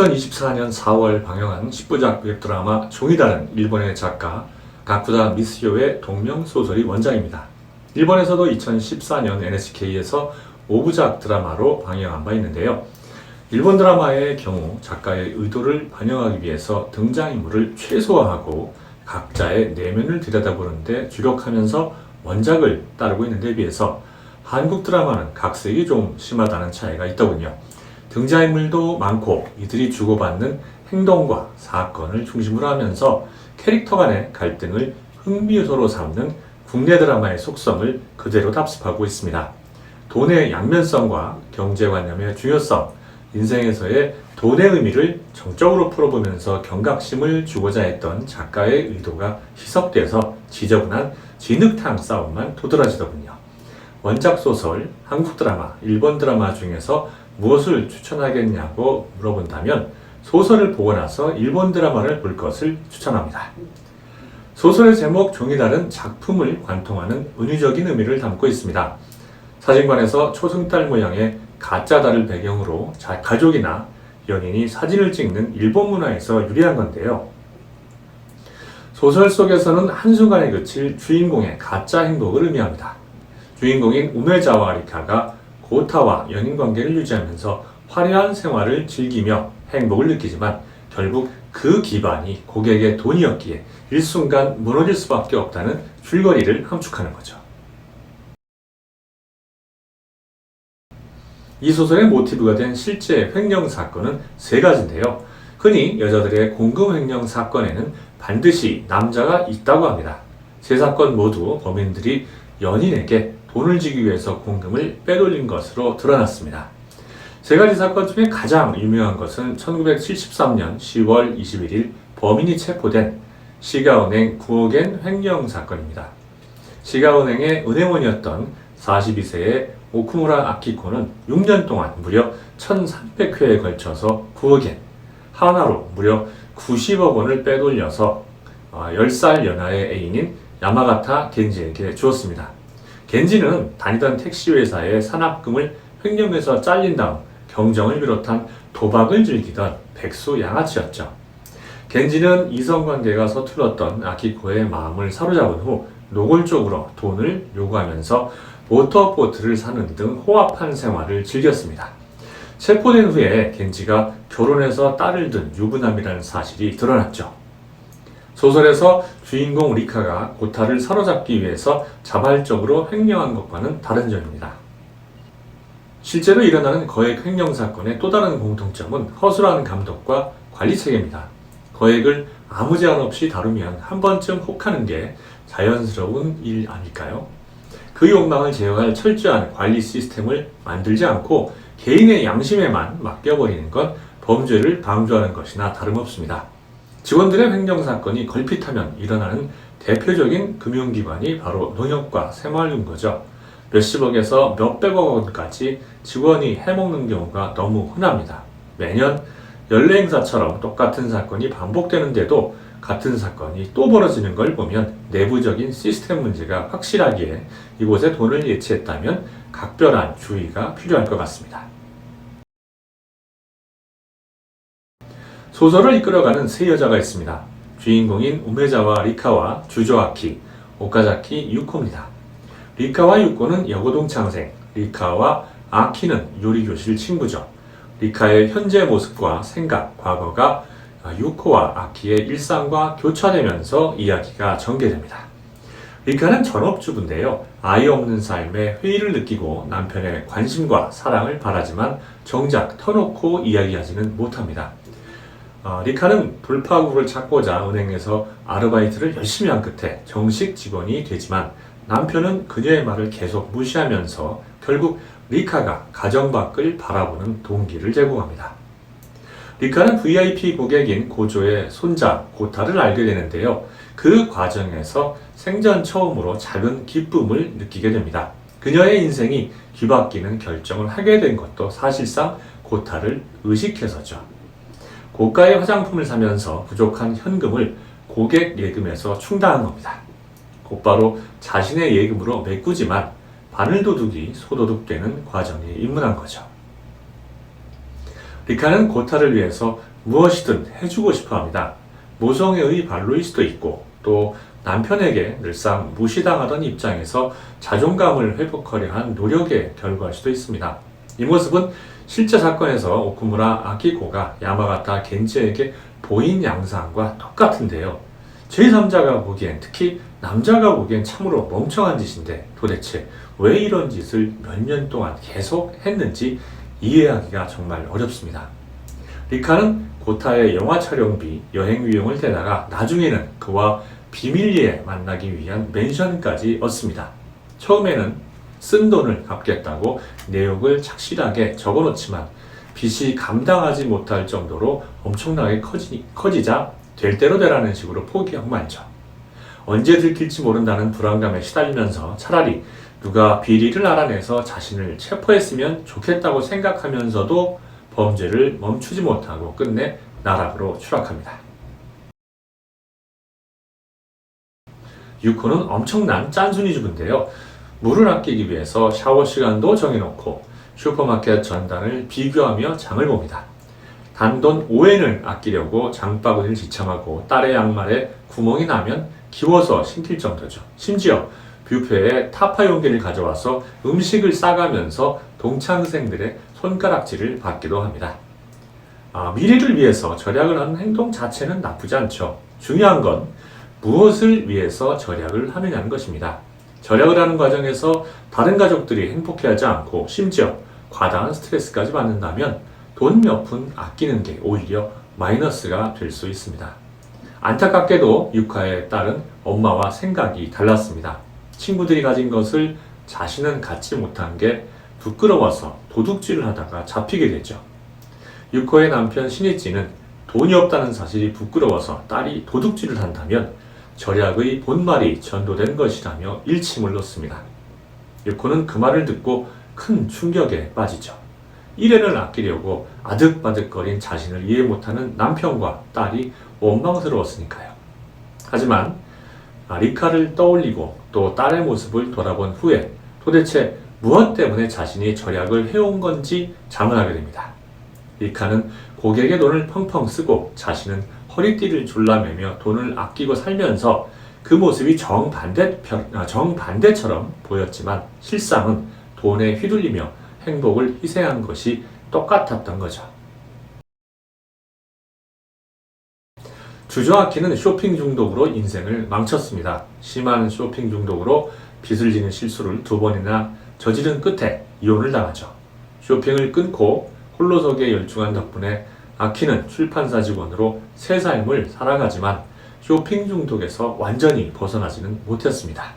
2024년 4월 방영한 10부작 웹드라마 종이 다른 일본의 작가 가쿠다 미스요의 동명소설이 원작입니다. 일본에서도 2014년 NHK에서 5부작 드라마로 방영한 바 있는데요. 일본 드라마의 경우 작가의 의도를 반영하기 위해서 등장인물을 최소화하고 각자의 내면을 들여다보는 데 주력하면서 원작을 따르고 있는 데 비해서 한국 드라마는 각색이 좀 심하다는 차이가 있더군요. 등장인물도 많고 이들이 주고받는 행동과 사건을 중심으로 하면서 캐릭터 간의 갈등을 흥미요소로 삼는 국내 드라마의 속성을 그대로 답습하고 있습니다. 돈의 양면성과 경제관념의 중요성, 인생에서의 돈의 의미를 정적으로 풀어보면서 경각심을 주고자 했던 작가의 의도가 희석돼서 지저분한 진흙탕 싸움만 도드라지더군요. 원작 소설, 한국 드라마, 일본 드라마 중에서 무엇을 추천하겠냐고 물어본다면 소설을 보고 나서 일본 드라마를 볼 것을 추천합니다. 소설의 제목 종이 다른 작품을 관통하는 은유적인 의미를 담고 있습니다. 사진관에서 초승달 모양의 가짜 달을 배경으로 가족이나 연인이 사진을 찍는 일본 문화에서 유래한 건데요. 소설 속에서는 한순간에 그칠 주인공의 가짜 행복을 의미합니다. 주인공인 우메자와 리카가 고타와 연인관계를 유지하면서 화려한 생활을 즐기며 행복을 느끼지만 결국 그 기반이 고객의 돈이었기에 일순간 무너질 수밖에 없다는 줄거리를 함축하는 거죠. 이 소설의 모티브가 된 실제 횡령 사건은 세 가지인데요. 흔히 여자들의 공금 횡령 사건에는 반드시 남자가 있다고 합니다. 세 사건 모두 범인들이 연인에게 돈을 주기 위해서 공금을 빼돌린 것으로 드러났습니다. 세 가지 사건 중에 가장 유명한 것은 1973년 10월 21일 범인이 체포된 시가은행 9억엔 횡령 사건입니다. 시가은행의 은행원이었던 42세의 오쿠무라 아키코는 6년 동안 무려 1300회에 걸쳐서 9억엔, 하나로 무려 90억 원을 빼돌려서 10살 연하의 애인인 야마가타 겐지에게 주었습니다. 겐지는 다니던 택시회사의 산업금을 횡령해서 잘린 다음 경정을 비롯한 도박을 즐기던 백수 양아치였죠. 겐지는 이성관계가 서툴렀던 아키코의 마음을 사로잡은 후 노골적으로 돈을 요구하면서 모터보트를 사는 등 호압한 생활을 즐겼습니다. 체포된 후에 겐지가 결혼해서 딸을 둔 유부남이라는 사실이 드러났죠. 소설에서 주인공 리카가 고타를 사로잡기 위해서 자발적으로 횡령한 것과는 다른 점입니다. 실제로 일어나는 거액 횡령 사건의 또 다른 공통점은 허술한 감독과 관리 체계입니다. 거액을 아무 제한 없이 다루면 한 번쯤 혹하는 게 자연스러운 일 아닐까요? 그 욕망을 제어할 철저한 관리 시스템을 만들지 않고 개인의 양심에만 맡겨버리는 건 범죄를 방조하는 것이나 다름없습니다. 직원들의 횡령 사건이 걸핏하면 일어나는 대표적인 금융기관이 바로 농협과 새마을금고죠. 몇십억에서 몇백억 원까지 직원이 해먹는 경우가 너무 흔합니다. 매년 연례 행사처럼 똑같은 사건이 반복되는데도 같은 사건이 또 벌어지는 걸 보면 내부적인 시스템 문제가 확실하기에 이곳에 돈을 예치했다면 각별한 주의가 필요할 것 같습니다. 소설을 이끌어가는 세 여자가 있습니다. 주인공인 우메자와 리카와 주조아키, 오카자키 유코입니다. 리카와 유코는 여고동창생, 리카와 아키는 요리교실 친구죠. 리카의 현재 모습과 생각, 과거가 유코와 아키의 일상과 교차되면서 이야기가 전개됩니다. 리카는 전업주부인데요. 아이 없는 삶에 회의를 느끼고 남편의 관심과 사랑을 바라지만 정작 터놓고 이야기하지는 못합니다. 리카는 돌파구를 찾고자 은행에서 아르바이트를 열심히 한 끝에 정식 직원이 되지만 남편은 그녀의 말을 계속 무시하면서 결국 리카가 가정 밖을 바라보는 동기를 제공합니다. 리카는 VIP 고객인 고조의 손자 고타를 알게 되는데요. 그 과정에서 생전 처음으로 작은 기쁨을 느끼게 됩니다. 그녀의 인생이 뒤바뀌는 결정을 하게 된 것도 사실상 고타를 의식해서죠. 고가의 화장품을 사면서 부족한 현금을 고객 예금에서 충당한 겁니다. 곧바로 자신의 예금으로 메꾸지만 바늘도둑이 소도둑되는 과정에 입문한 거죠. 리카는 고타를 위해서 무엇이든 해주고 싶어 합니다. 모성애의 발로일 수도 있고 또 남편에게 늘상 무시당하던 입장에서 자존감을 회복하려 한 노력의 결과일 수도 있습니다. 이 모습은 실제 사건에서 오쿠무라 아키코가 야마가타 겐지에게 보인 양상과 똑같은데요. 제3자가 보기엔, 특히 남자가 보기엔 참으로 멍청한 짓인데 도대체 왜 이런 짓을 몇 년 동안 계속 했는지 이해하기가 정말 어렵습니다. 리카는 고타의 영화 촬영비, 여행 비용을 대다가 나중에는 그와 비밀리에 만나기 위한 멘션까지 얻습니다. 처음에는 쓴 돈을 갚겠다고 내역을 착실하게 적어놓지만 빚이 감당하지 못할 정도로 엄청나게 커지자 될 대로 되라는 식으로 포기하고 말죠. 언제 들킬지 모른다는 불안감에 시달리면서 차라리 누가 비리를 알아내서 자신을 체포했으면 좋겠다고 생각하면서도 범죄를 멈추지 못하고 끝내 나락으로 추락합니다. 유코는 엄청난 짠순이 주부인데요. 물을 아끼기 위해서 샤워 시간도 정해놓고 슈퍼마켓 전단을 비교하며 장을 봅니다. 단돈 5엔을 아끼려고 장바구니를 지참하고 딸의 양말에 구멍이 나면 기워서 신길 정도죠. 심지어 뷔페에 타파 용기를 가져와서 음식을 싸가면서 동창생들의 손가락질을 받기도 합니다. 미래를 위해서 절약을 하는 행동 자체는 나쁘지 않죠. 중요한 건 무엇을 위해서 절약을 하느냐는 것입니다. 절약을 하는 과정에서 다른 가족들이 행복해하지 않고 심지어 과다한 스트레스까지 받는다면 돈 몇 푼 아끼는 게 오히려 마이너스가 될 수 있습니다. 안타깝게도 유카의 딸은 엄마와 생각이 달랐습니다. 친구들이 가진 것을 자신은 갖지 못한 게 부끄러워서 도둑질을 하다가 잡히게 되죠. 유코의 남편 시니찌는 돈이 없다는 사실이 부끄러워서 딸이 도둑질을 한다면 절약의 본말이 전도된 것이라며 일침을 놓습니다. 유코는 그 말을 듣고 큰 충격에 빠지죠. 일엔을 아끼려고 아득바득거린 자신을 이해 못하는 남편과 딸이 원망스러웠으니까요. 하지만 리카를 떠올리고 또 딸의 모습을 돌아본 후에 도대체 무엇 때문에 자신이 절약을 해온 건지 자문하게 됩니다. 리카는 고객의 돈을 펑펑 쓰고 자신은 허리띠를 졸라매며 돈을 아끼고 살면서 그 모습이 정반대처럼 보였지만 실상은 돈에 휘둘리며 행복을 희생한 것이 똑같았던 거죠. 주저아키는 쇼핑 중독으로 인생을 망쳤습니다. 심한 쇼핑 중독으로 빚을 지는 실수를 2번이나 저지른 끝에 이혼을 당하죠. 쇼핑을 끊고 홀로서기에 열중한 덕분에 아키는 출판사 직원으로 새 삶을 살아가지만 쇼핑 중독에서 완전히 벗어나지는 못했습니다.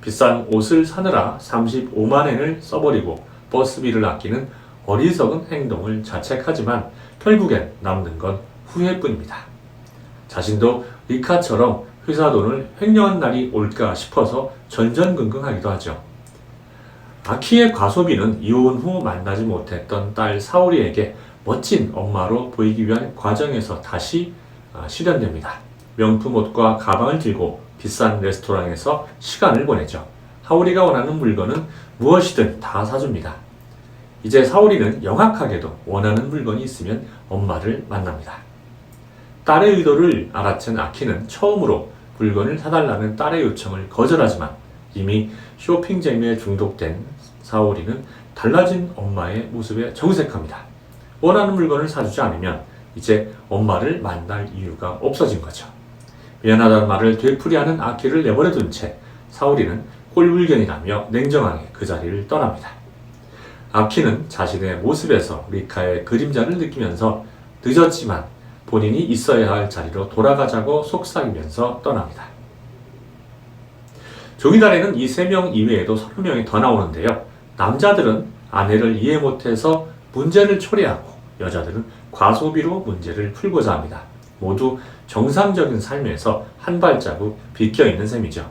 비싼 옷을 사느라 35만엔을 써버리고 버스비를 아끼는 어리석은 행동을 자책하지만 결국엔 남는 건 후회뿐입니다. 자신도 리카처럼 회사 돈을 횡령한 날이 올까 싶어서 전전긍긍하기도 하죠. 아키의 과소비는 이혼 후 만나지 못했던 딸 사오리에게 멋진 엄마로 보이기 위한 과정에서 다시 실현됩니다. 명품 옷과 가방을 들고 비싼 레스토랑에서 시간을 보내죠. 사오리가 원하는 물건은 무엇이든 다 사줍니다. 이제 사오리는 영악하게도 원하는 물건이 있으면 엄마를 만납니다. 딸의 의도를 알아챈 아키는 처음으로 물건을 사달라는 딸의 요청을 거절하지만 이미 쇼핑 재미에 중독된 사오리는 달라진 엄마의 모습에 정색합니다. 원하는 물건을 사주지 않으면 이제 엄마를 만날 이유가 없어진 거죠. 미안하다는 말을 되풀이하는 아키를 내버려둔 채 사오리는 꼴불견이라며 냉정하게 그 자리를 떠납니다. 아키는 자신의 모습에서 리카의 그림자를 느끼면서 늦었지만 본인이 있어야 할 자리로 돌아가자고 속삭이면서 떠납니다. 종이단에는 이 3명 이외에도 30명이 더 나오는데요. 남자들은 아내를 이해 못해서 문제를 초래하고 여자들은 과소비로 문제를 풀고자 합니다. 모두 정상적인 삶에서 한 발자국 비껴있는 셈이죠.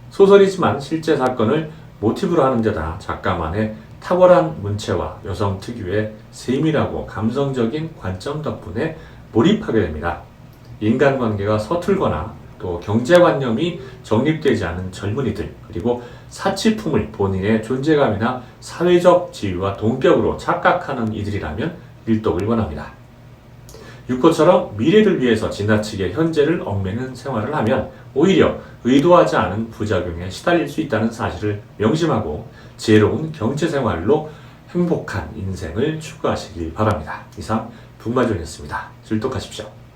소설이지만 실제 사건을 모티브로 하는 데다 작가만의 탁월한 문체와 여성 특유의 세밀하고 감성적인 관점 덕분에 몰입하게 됩니다. 인간관계가 서툴거나 또 경제관념이 정립되지 않은 젊은이들, 그리고 사치품을 본인의 존재감이나 사회적 지위와 동격으로 착각하는 이들이라면 일독을 권합니다. 육호처럼 미래를 위해서 지나치게 현재를 얽매는 생활을 하면 오히려 의도하지 않은 부작용에 시달릴 수 있다는 사실을 명심하고 지혜로운 경제 생활로 행복한 인생을 추구하시길 바랍니다. 이상 북마존이었습니다. 즐독하십시오.